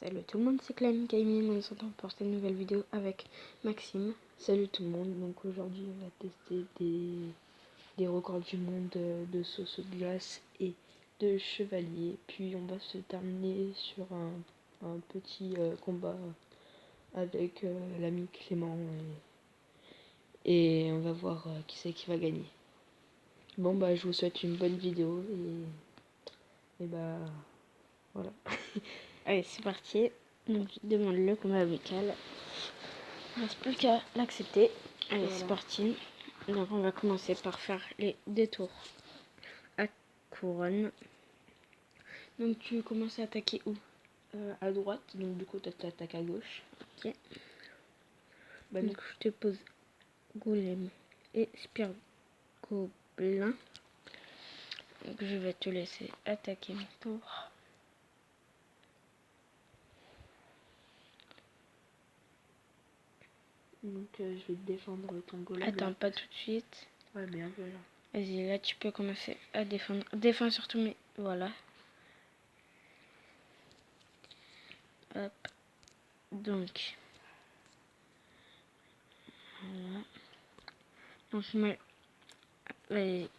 Salut tout le monde, c'est Clem Gaming, on se retrouve pour cette nouvelle vidéo avec Maxime. Salut tout le monde, donc aujourd'hui on va tester des records du monde de sauce de glace et de chevalier. Puis on va se terminer sur un petit combat avec l'ami Clément et on va voir qui c'est qui va gagner. Bon bah je vous souhaite une bonne vidéo et bah voilà. Allez, c'est parti. Donc je demande le combat amical. Il ne reste plus qu'à l'accepter. Allez, Voilà. c'est parti. Donc on va commencer par faire les détours à couronne. Donc tu commences à attaquer où? À droite, donc du coup t'attaques à gauche. Ok. Bah, donc je te pose golem et spire gobelin. Donc je vais te laisser attaquer mon tour. Donc je vais défendre ton golem. Attends, là. pas tout de suite. Ouais mais un peu là. Vas-y, là tu peux commencer à défendre. Défends surtout, mais voilà. Hop. Donc. Voilà. Donc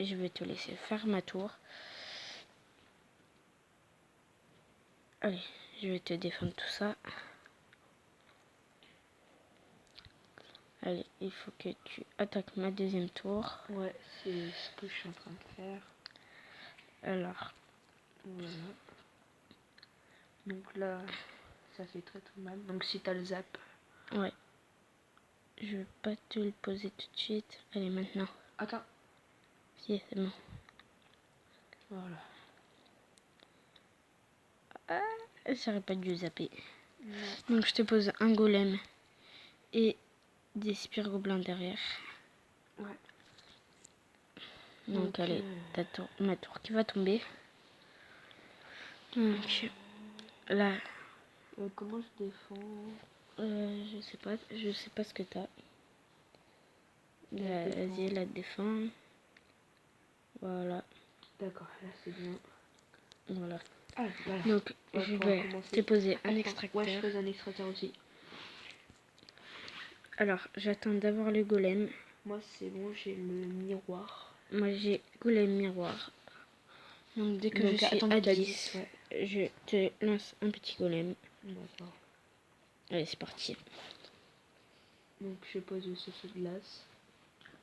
je vais te laisser faire ma tour. Allez, je vais te défendre tout ça. Allez, il faut que tu attaques ma deuxième tour. Ouais, c'est ce que je suis en train de faire. Alors, voilà. Donc là, ça fait très mal. Donc si t'as le zap. ouais. Je vais pas te le poser tout de suite. Allez, maintenant. Attends. Si, c'est bon. Voilà. J'aurais pas dû zapper. Non. Donc je te pose un golem et des spires gobelins derrière. Ouais. Donc allez, ma tour qui va tomber. Donc là, comment je défends? je sais pas ce que t'as. Vas-y, la défends. Voilà. D'accord, là c'est bien. Voilà. Ah, voilà. Donc je vais te poser un extracteur. Ouais, je pose un extracteur aussi. Alors, j'attends d'avoir le golem. Moi c'est bon, j'ai le miroir. Moi j'ai golem miroir. Donc dès que je suis à 10, ouais, je te lance un petit golem. D'accord. Allez, c'est parti. Donc je pose le sauce de glace.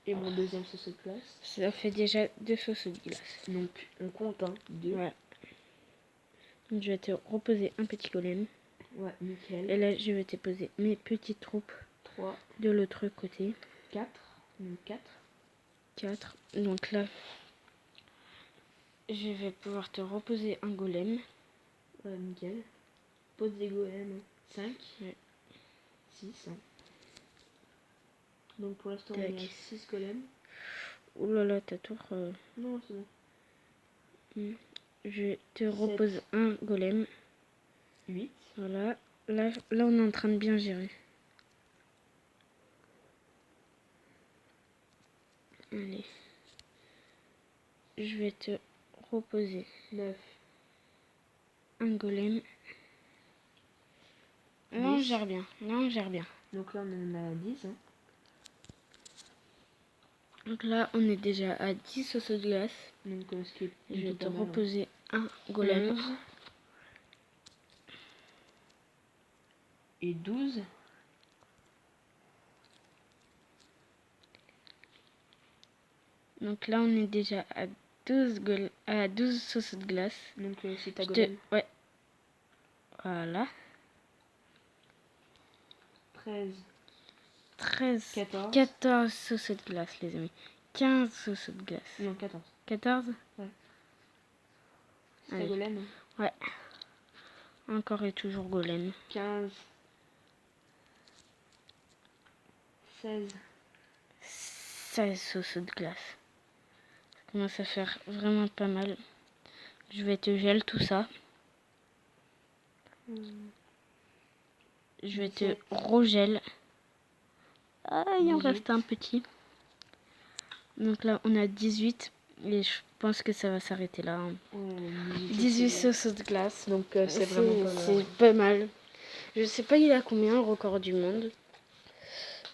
Et mon deuxième sauce de glace. Ça fait déjà 2 sauces de glace. Donc on compte, hein, 2. Ouais. Donc je vais te reposer un petit golem. Ouais, nickel. Et là, je vais te poser mes petites troupes. 3. De l'autre côté. 4. Donc 4. 4. Donc là, je vais pouvoir te reposer un golem. Ouais, nickel. Pose des golems. 5. Ouais. 6. Donc pour l'instant, on est à 6 golems. Ouh là là, ta tour. Non, c'est bon. Je te repose un golem. 8. Voilà. Là, on est en train de bien gérer. Allez. Je vais te reposer 9. un golem. Là, on gère bien. Là, on gère bien. Donc là, on en a 10. Hein. Donc là, on est déjà à 10 sauces de glace. Donc, ce qui est je vais te mal, reposer un golem. 11. Et 12. Donc là, on est déjà à 12 sauces de glace. Donc c'est ta golem. Ouais. Voilà. 13. 14 sauces de glace, les amis. 15 sauces de glace. Non, 14. 14 ? Ouais. C'est ta golem. Hein. Ouais. Encore et toujours golem. 15. 16. 16 sauces de glace. Ça commence à faire vraiment pas mal. Je vais te gel tout ça. Je vais te regel. Ah, il en reste un petit. Donc là, on a 18. Et je pense que ça va s'arrêter là. Hein. 18 sauces de glace. Donc c'est vraiment pas mal. C'est pas mal. Je sais pas il a combien le record du monde.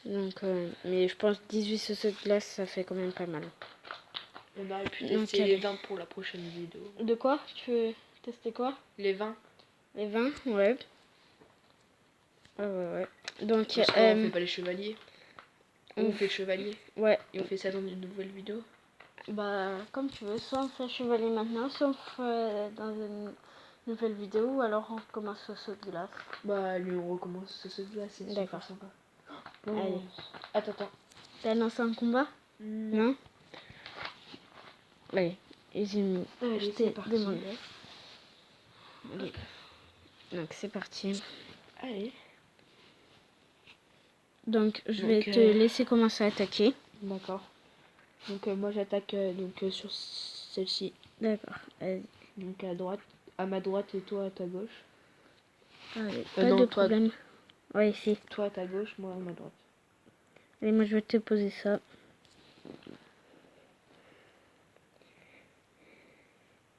Donc, mais je pense 18 sauces de glace, ça fait quand même pas mal. On aurait pu Donc, tester les allez. 20 pour la prochaine vidéo. De quoi? Tu veux tester quoi? Les 20. Les 20? Ouais. Ouais. Donc, Parce qu'on fait pas les chevaliers. On fait le chevalier. ouais. Et on fait ça dans une nouvelle vidéo. Bah, comme tu veux. Soit on fait chevalier maintenant, soit on fait dans une nouvelle vidéo, ou alors on recommence au saut de glace. Bah, lui, on recommence ce glace, c'est super sympa. Bon, Allez. Attends. T'as lancé un combat? Non? Allez. Je t'ai demandé. Allez. Donc, c'est parti. Allez. Donc, je vais te laisser commencer à attaquer. D'accord. Donc, moi, j'attaque sur celle-ci. D'accord, vas-y. Donc, à ma droite et toi à ta gauche. Allez, pas de problème. Ouais, ici. Toi à ta gauche, moi à ma droite. Allez, moi, je vais te poser ça.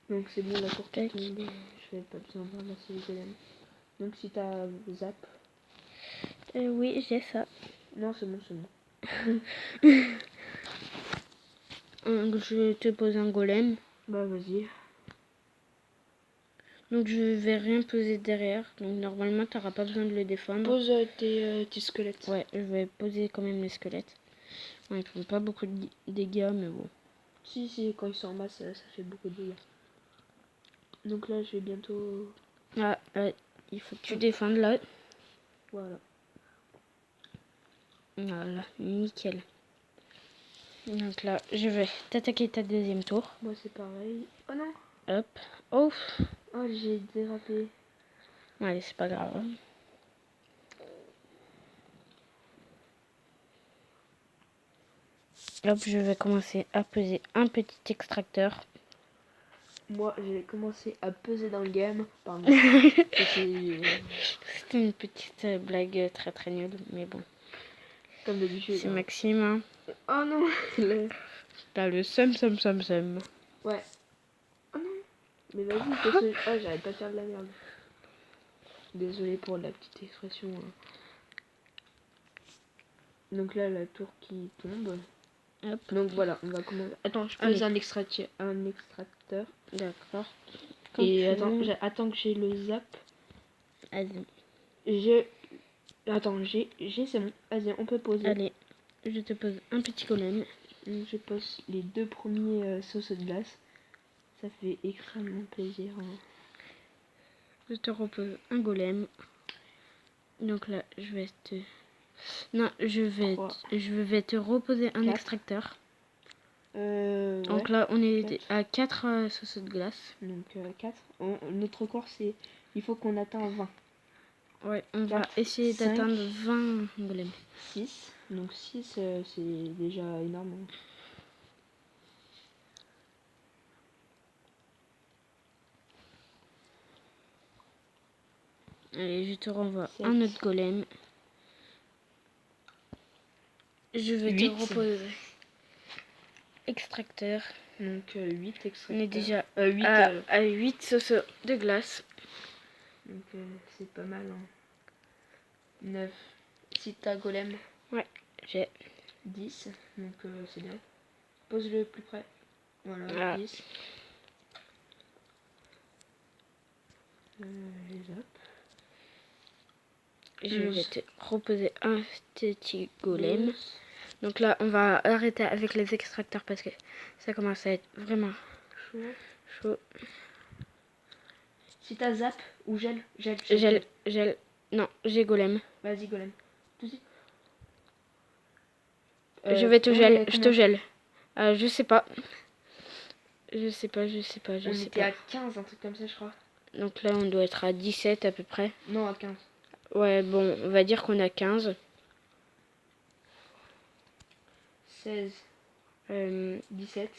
Donc, c'est bon, la tour qui tombe. Je vais pas besoin de ramasser les golems. Donc, si t'as zap. Oui, j'ai ça. Non, c'est bon. Je te pose un golem. Bah, vas-y. Donc, je vais rien poser derrière. Donc, normalement, tu n'auras pas besoin de le défendre. Pose tes squelettes. Ouais, je vais poser quand même les squelettes. Ouais, ils font pas beaucoup de dégâts, mais bon. Si, quand ils sont en masse, ça fait beaucoup de dégâts. Donc là, je vais bientôt... Ah, il faut que tu défendes là. Voilà. Voilà, nickel. Donc là, je vais t'attaquer ta deuxième tour. Moi, c'est pareil. Oh non! Hop. Oh! Oh, j'ai dérapé. Allez, c'est pas grave. Hop, je vais commencer à peser un petit extracteur. Moi, j'ai commencé à peser dans le game. Pardon. C'était une petite blague très très nulle, mais bon. Comme d'habitude. C'est Maxime. Hein. Oh non! T'as le seum. Ouais. Oh non! Mais vas-y, oh, j'arrête pas de faire de la merde. Désolé pour la petite expression. Hein. Donc là, la tour qui tombe. Hop. Donc voilà, on va commencer. Attends, je pose un extracteur. D'accord. Et attends que j'ai le zap. Vas-y. Attends, j'ai c'est bon. Vas-y, on peut poser. Allez, je te pose un petit golem. Je pose les deux premiers sauces de glace. Ça fait extrêmement plaisir. Hein. Je te repose un golem. Donc là, je vais te... Non, je vais te reposer un extracteur. Donc là, on est à 4 sauces de glace. Donc 4. Notre record, c'est... Il faut qu'on atteigne 20. Ouais, on va essayer d'atteindre 20 golems. 6. Donc 6, c'est déjà énorme. Hein. Allez, je te renvoie un autre golem. Je vais te reposer extracteur. Donc 8 extracteurs. On est déjà 8, à 8 sauces de glace. Donc c'est pas mal. Hein. 9. Si t'as golem. Ouais, j'ai 10. Donc c'est bien. Pose le plus près. Voilà, 10. Les hop. Je vais te reposer un petit golem. Donc là, on va arrêter avec les extracteurs parce que ça commence à être vraiment chaud. Si t'as zap ou gel. Non, j'ai golem. Vas-y, golem. Tout de suite. Je vais te gel. Je te gèle. Je sais pas. Je sais pas. On était à 15, un truc comme ça, je crois. Donc là, on doit être à 17 à peu près. Non, à 15. Ouais, bon, on va dire qu'on a 15. 16. 17.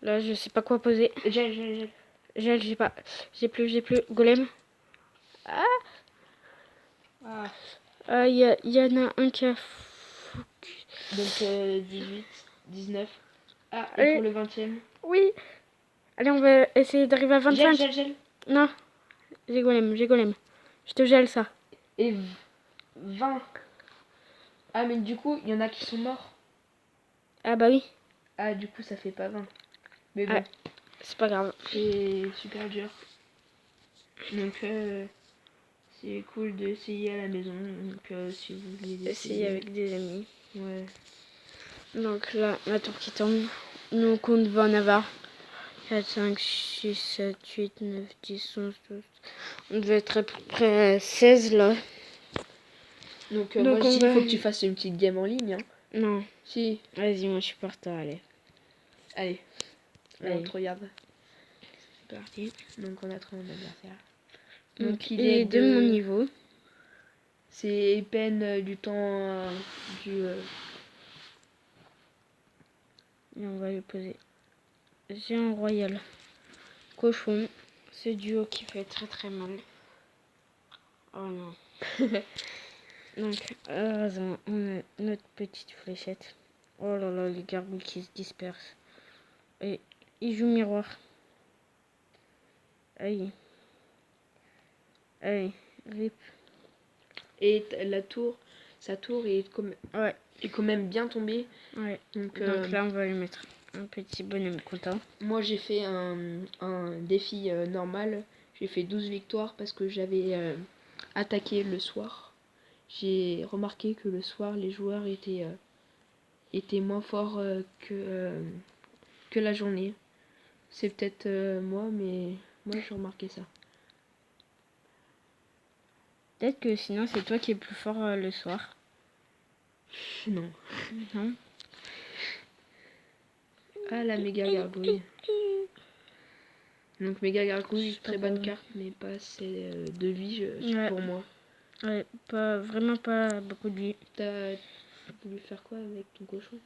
Là, je sais pas quoi poser. Gel. Gel, j'ai pas. J'ai plus. Golem. Il y en a un qui a... Donc 18, 19. Ah, et pour le 20e. Oui. Allez, on va essayer d'arriver à 25. Gel. Non. J'ai golem. Je te gèle ça. Et 20. Ah, mais du coup, il y en a qui sont morts. Ah bah oui. Ah, du coup, ça fait pas 20. Mais bon, Ouais. C'est pas grave. c'est super dur. Donc, c'est cool d'essayer à la maison. Donc, si vous voulez Essayer avec des amis. Ouais. Donc là, la tour qui tombe. Donc on va en avoir 4, 5, 6, 7, 8, 9, 10, 11, 12. On devait être à peu près 16 là. Donc, Donc moi, on il va... faut que tu fasses une petite game en ligne. Hein. Non. Si. Vas-y, moi je suis partant, allez. Allez. Allez. On te regarde. C'est parti. Donc, on a trouvé un adversaire. Donc il est de mon niveau. C'est peine du temps du... Et on va lui poser géant royal. Cochon. Ce duo qui fait très très mal. Oh non. Donc, heureusement, on a notre petite fléchette. Oh là là, les gargouilles qui se dispersent. Et il joue miroir. Aïe. Aïe. Rip. Et sa tour est quand même bien tombée. Ouais. Donc là, on va lui mettre un petit bonhomme content. Moi, j'ai fait un défi normal. J'ai fait 12 victoires parce que j'avais attaqué le soir. J'ai remarqué que le soir, les joueurs étaient moins forts que la journée. C'est peut-être moi, mais moi, j'ai remarqué ça. Peut-être que sinon, c'est toi qui es plus fort le soir. Non. Non. Ah, la méga gargouille. Donc méga gargouille, très bonne carte, mais pas assez de vie pour moi. Ouais, vraiment pas beaucoup de vie. T'as voulu faire quoi avec ton cochon?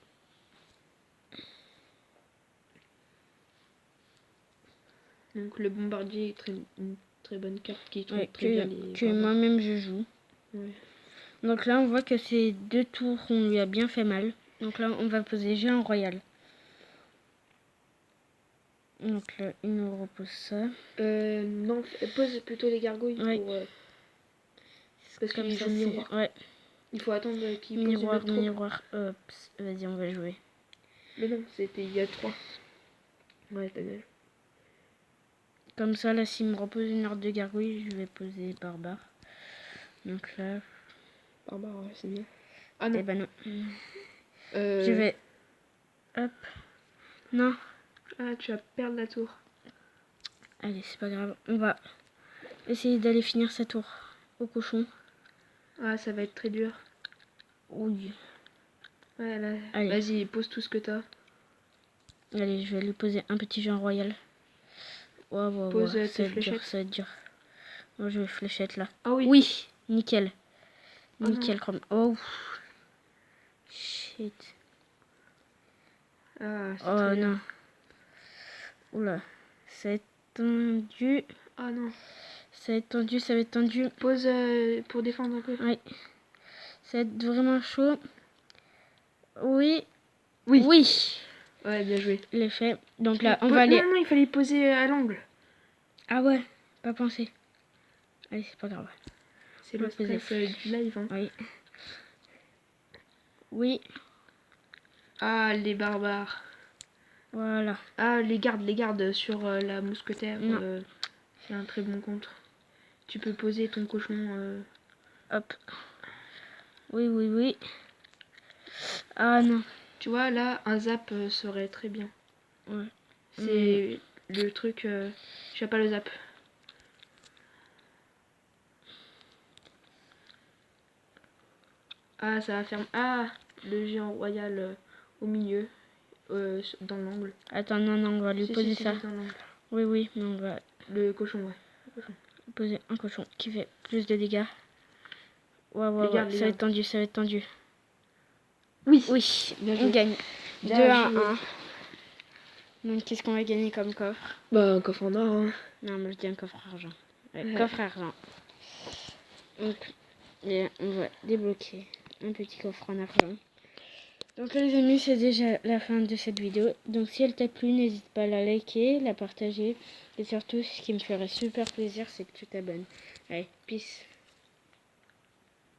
Donc le bombardier est une très bonne carte qui trouve très bien les que moi-même je joue. Ouais. Donc là on voit que ces 2 tours on lui a bien fait mal. Donc là on va poser géant royal. Donc là il nous repose ça. Non, pose plutôt les gargouilles pour... parce qu'il joue miroir. Ouais. Il faut attendre qu'il pose une autre miroir. Hop, vas-y on va jouer. Mais non, c'était il y a 3. Ouais, t'as bien. Comme ça là s'il me repose une horde de gargouilles, je vais poser barbare. Donc là... Barbare, ouais, c'est bien. Ah non. Eh ben non. Je vais... Hop. Non. Ah, tu vas perdre la tour. Allez, c'est pas grave. On va essayer d'aller finir sa tour au cochon. Ah, ça va être très dur. Oui. Ouais, là. Vas-y, pose tout ce que t'as. Allez, je vais lui poser un petit géant royal. Pose tes ça va être fléchettes. dur, ça va être dur. Moi, je vais fléchette là. Ah oui. Oui, nickel. Oh nickel chrome. Oh. Shit. Ah, c'est oh très non. bien. Oula. Ça va être tendu. Ah non. Ça va être tendu, ça va être tendu. Pose pour défendre un peu. Oui. Ça va être vraiment chaud. Oui. Oui. Oui. Ouais, bien joué. L'effet. Donc là, on va aller... Non, il fallait poser à l'angle. Ah ouais, pas pensé. Allez, c'est pas grave. C'est le stress du live. Hein. Oui. Oui. Ah, les barbares. Voilà. Ah, les gardes sur la mousquetaire. C'est un très bon contre. Tu peux poser ton cochon. Hop. Oui. Ah non. Tu vois, là, un zap serait très bien. Ouais. C'est le truc... j'ai pas le zap. Ah, ça va faire... Ah, le géant royal au milieu. Dans l'angle. Attends, non, on va lui poser ça. Oui, mais on va... Le cochon, ouais. Poser un cochon qui fait plus de dégâts. Ouais, ça va être tendu. Oui, on gagne. 2 à 1. Donc, qu'est-ce qu'on va gagner comme coffre? Bah, un coffre en or. Hein. Non, moi je dis un coffre argent. Coffre argent. Donc, on va débloquer un petit coffre en argent. Donc les amis, c'est déjà la fin de cette vidéo. Donc si elle t'a plu, n'hésite pas à la liker, la partager. Et surtout, ce qui me ferait super plaisir, c'est que tu t'abonnes. Allez, peace.